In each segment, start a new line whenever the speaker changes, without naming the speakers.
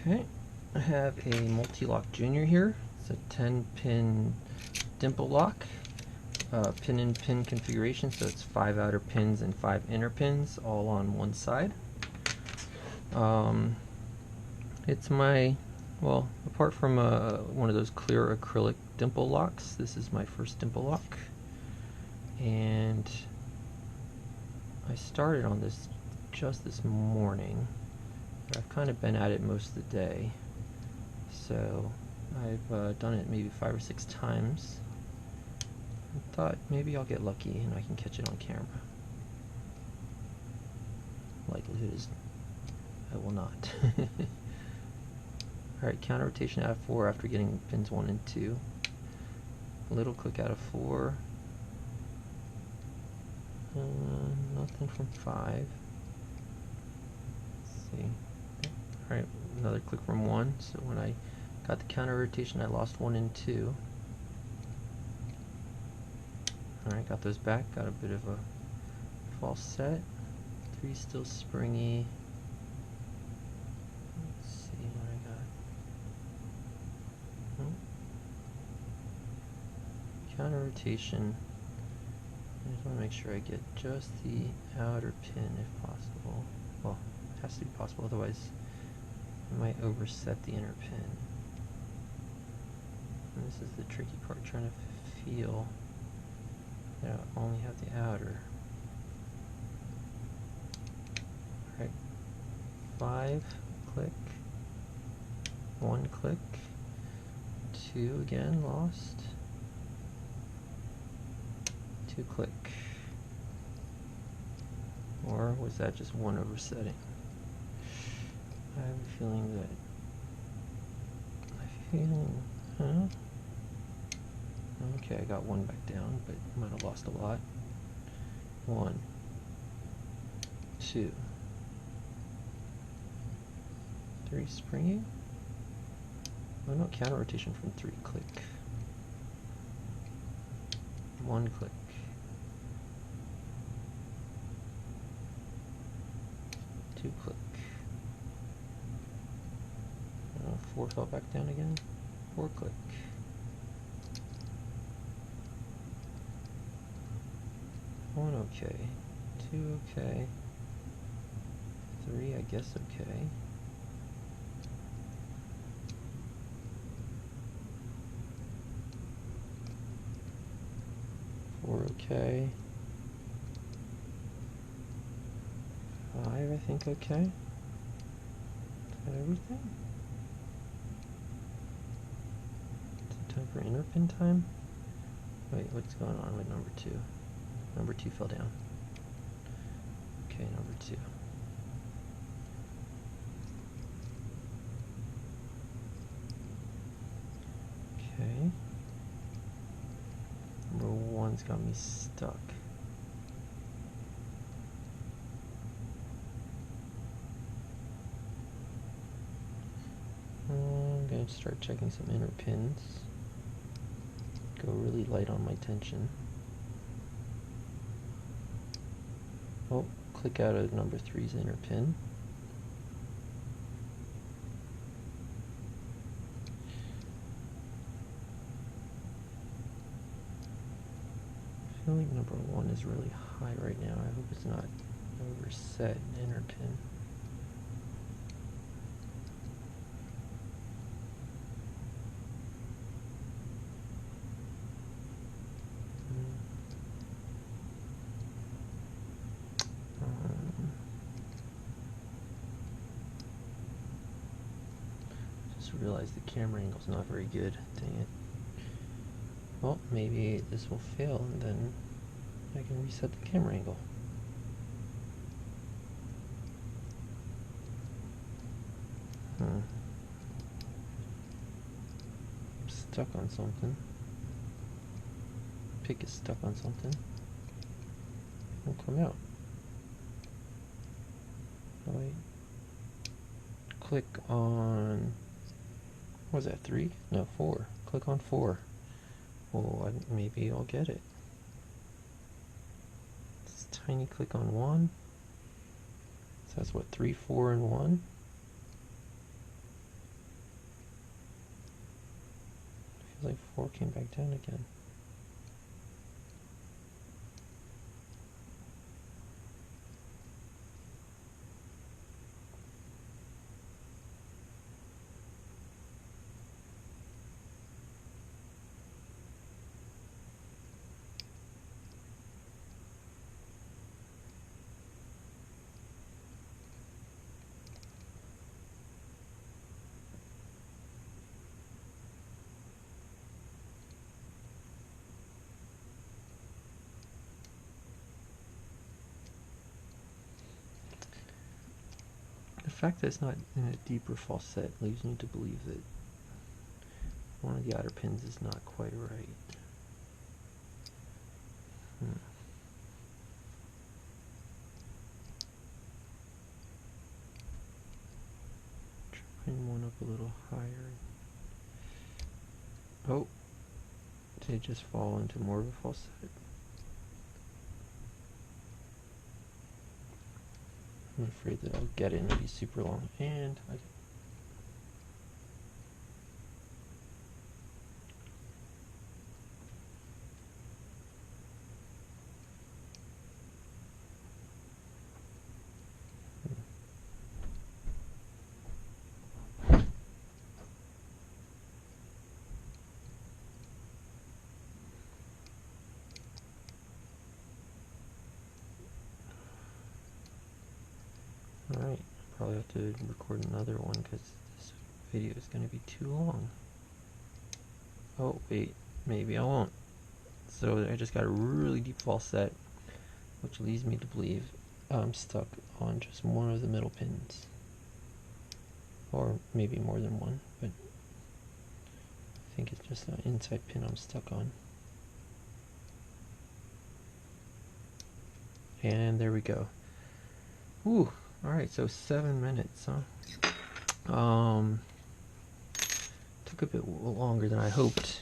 Okay, I have a Mul-T-Lock Jr here. It's a 10-pin dimple lock, pin-in-pin configuration, so it's 5 outer pins and 5 inner pins all on one side. It's my, well, apart from one of those clear acrylic dimple locks, this is my first dimple lock. And I started on this just this morning. I've kind of been at it most of the day, so I've done it maybe 5 or 6 times. I thought maybe I'll get lucky and I can catch it on camera. Likelihood is I will not. Alright, counter rotation out of 4 after getting pins 1 and 2. Little click out of 4. Nothing from 5. Let's see. Alright, another click from 1. So when I got the counter rotation, I lost 1 and 2. Alright, got those back. Got a bit of a false set. 3 still springy. Let's see what I got. Counter rotation. I just want to make sure I get just the outer pin if possible. Well, it has to be possible, otherwise I might overset the inner pin. And this is the tricky part, trying to feel that I only have the outer. Alright, 5, click, 1 click, 2 again, lost, 2 click. Or was that just 1 oversetting? I have a feeling that, okay, I got 1 back down, but might have lost a lot. 1, 2, 3 springy. Oh no, counter rotation from 3, click. 1 click. 2 click. 4 fell back down again. 4 click. 1 okay. 2 okay. 3 I guess okay. 4 okay. 5 I think okay. Is that everything? Is it time for inner pin time? Wait, what's going on with number 2? Number 2 fell down. Okay, number 2. Okay. Number 1's got me stuck. I'm going to start checking some inner pins. Go really light on my tension. Oh, click out of number 3's inner pin. I feel like number 1 is really high right now. I hope it's not overset inner pin. Just realized the camera angle's not very good. Dang it. Well, maybe this will fail and then I can reset the camera angle. I'm stuck on something. Pick is stuck on something. Won't come out. Oh, wait. Click on, what was that, 3? No, 4. Click on 4. Oh, maybe I'll get it. Just tiny click on 1. So that's what, 3, 4, and 1? before it came back down again. The fact that it's not in a deeper falset leaves me to believe that one of the outer pins is not quite right. Try putting one up a little higher. Oh, did it just fall into more of a falset? I'm afraid that I'll get it and it'll be super long. And I Alright, probably have to record another one because this video is going to be too long. Oh, wait, maybe I won't. So I just got a really deep falset, which leads me to believe I'm stuck on just one of the middle pins. Or maybe more than one, but I think it's just an inside pin I'm stuck on. And there we go. Ooh. Alright, so 7 minutes, huh? Took a bit longer than I hoped.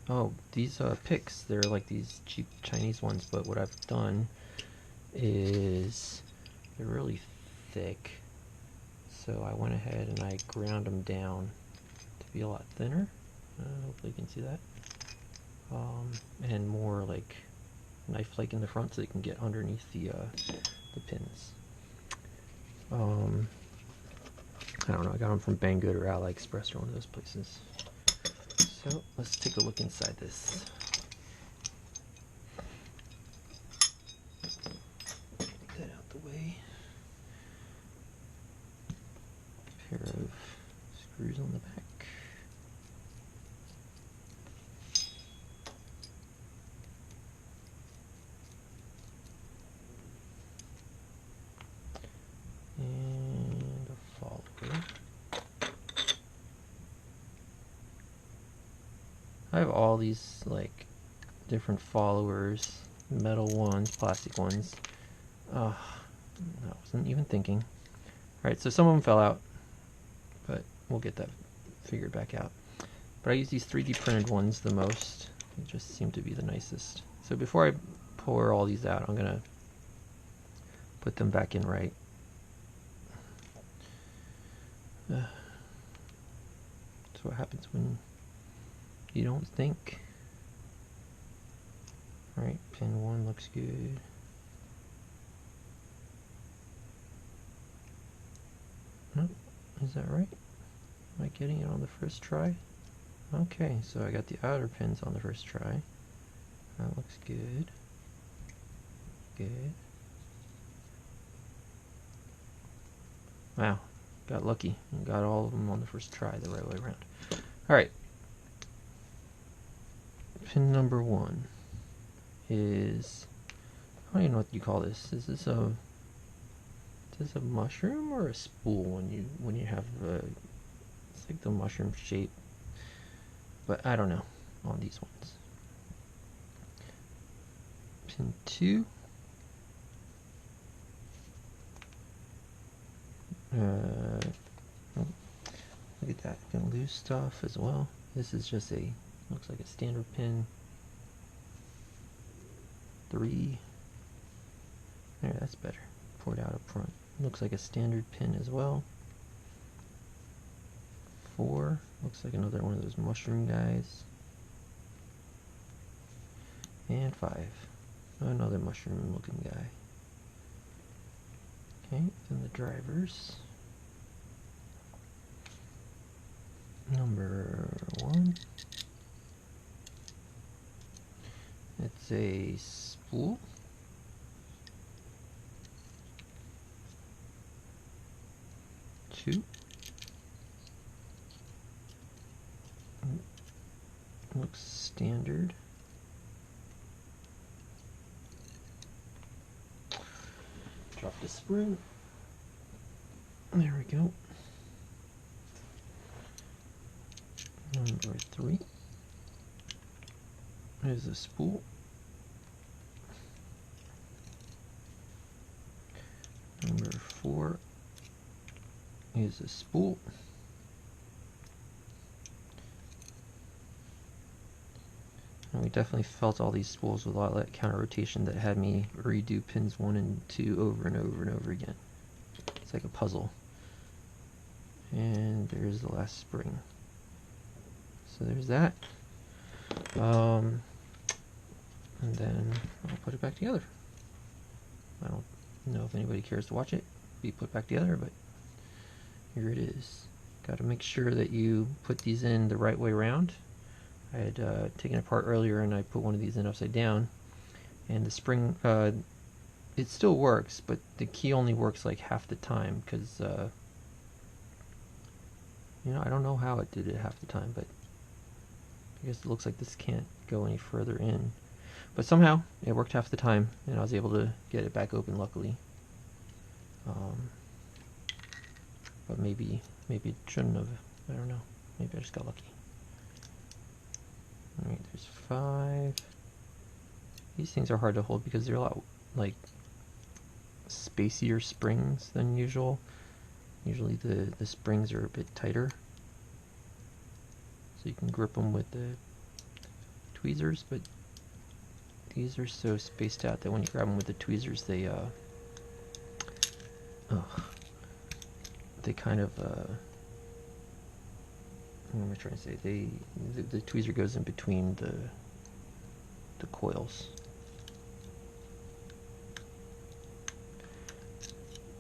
Oh, these picks, they're like these cheap Chinese ones, but what I've done is they're really thick. So I went ahead and I ground them down to be a lot thinner. Hopefully you can see that. And more like knife-like in the front so they can get underneath the pins. I don't know, I got them from Banggood or AliExpress or one of those places. So let's take a look inside this. Get that out the way. Pair of screws on the back. And a follower. I have all these like different followers, metal ones, plastic ones. I wasn't even thinking. Alright, so some of them fell out, but we'll get that figured back out. But I use these 3D printed ones the most. They just seem to be the nicest. So before I pour all these out, I'm gonna put them back in right. That's what happens when you don't think. Alright, pin 1 looks good. No, is that right? Am I getting it on the first try? Okay, so I got the outer pins on the first try. That looks good. Good. Wow, got lucky and got all of them on the first try the right way around. Alright. Pin number 1 is, I don't even know what you call this. Is this a mushroom or a spool when you have it's like the mushroom shape, but I don't know on these ones. Pin 2. Oh, look at that, you can lose stuff as well. This is just looks like a standard pin. 3. There, that's better. Poured out up front. Looks like a standard pin as well. 4. Looks like another one of those mushroom guys. And 5. Another mushroom looking guy. Okay, then the drivers. Number 1. It's a spool. Two. Looks standard. Drop the spring. There we go. Number 3 is a spool. Number 4 is a spool. And we definitely felt all these spools with a lot of that counter rotation that had me redo pins 1 and 2 over and over and over again. It's like a puzzle. And there's the last spring. So there's that. And then I'll put it back together. I don't know if anybody cares to watch it be put back together, but here it is. Got to make sure that you put these in the right way around. I had taken it apart earlier and I put one of these in upside down, and the spring, it still works, but the key only works like half the time because you know, I don't know how it did it half the time, but I guess it looks like this can't go any further in. But somehow it worked half the time, and I was able to get it back open, luckily. But maybe it shouldn't have. I don't know. Maybe I just got lucky. Alright, there's 5. These things are hard to hold because they're a lot like spacier springs than usual. Usually the springs are a bit tighter, so you can grip them with the tweezers, but these are so spaced out that when you grab them with the tweezers, they kind of what am I trying to say? The tweezer goes in between the coils.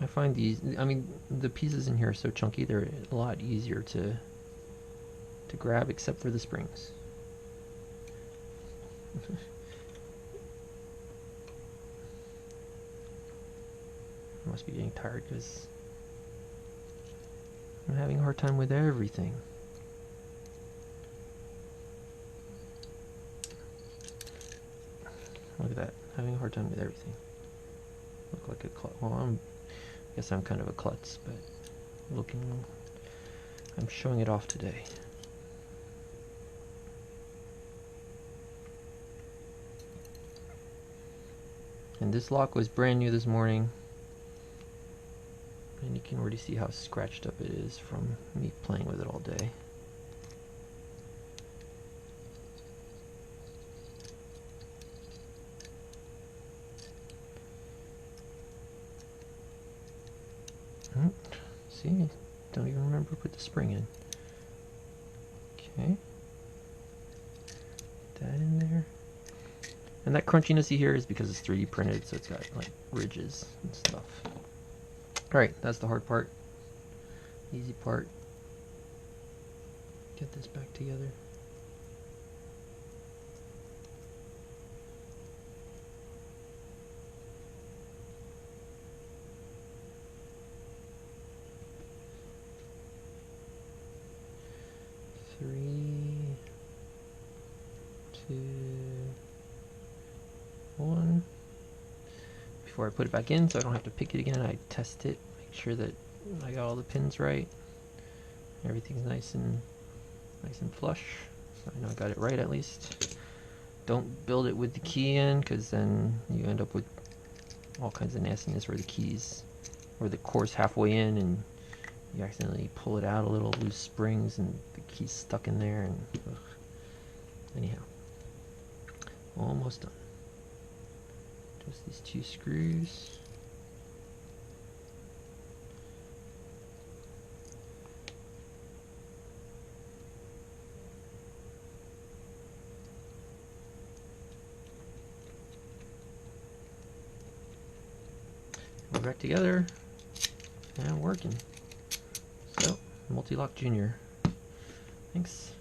I find these, I mean, the pieces in here are so chunky, they're a lot easier to grab, except for the springs. I must be getting tired because I'm having a hard time with everything. Look at that, having a hard time with everything. Look like a klutz. Well, I guess I'm kind of a klutz, but I'm showing it off today. And this lock was brand new this morning, and you can already see how scratched up it is from me playing with it all day. See, don't even remember to put the spring in. Okay, put that in there. And that crunchiness you hear is because it's 3D printed, so it's got like ridges and stuff. Alright, that's the hard part. Easy part. Get this back together. Three, 2, 1. Before I put it back in, so I don't have to pick it again, I test it, make sure that I got all the pins right. Everything's nice and flush. So I know I got it right at least. Don't build it with the key in, because then you end up with all kinds of nastiness where the keys, or the core's halfway in and you accidentally pull it out a little, loose springs, and the key's stuck in there, and ugh. Anyhow, almost done. Just these 2 screws. we're back together and working. So, Mul-T-Lock Jr. Thanks.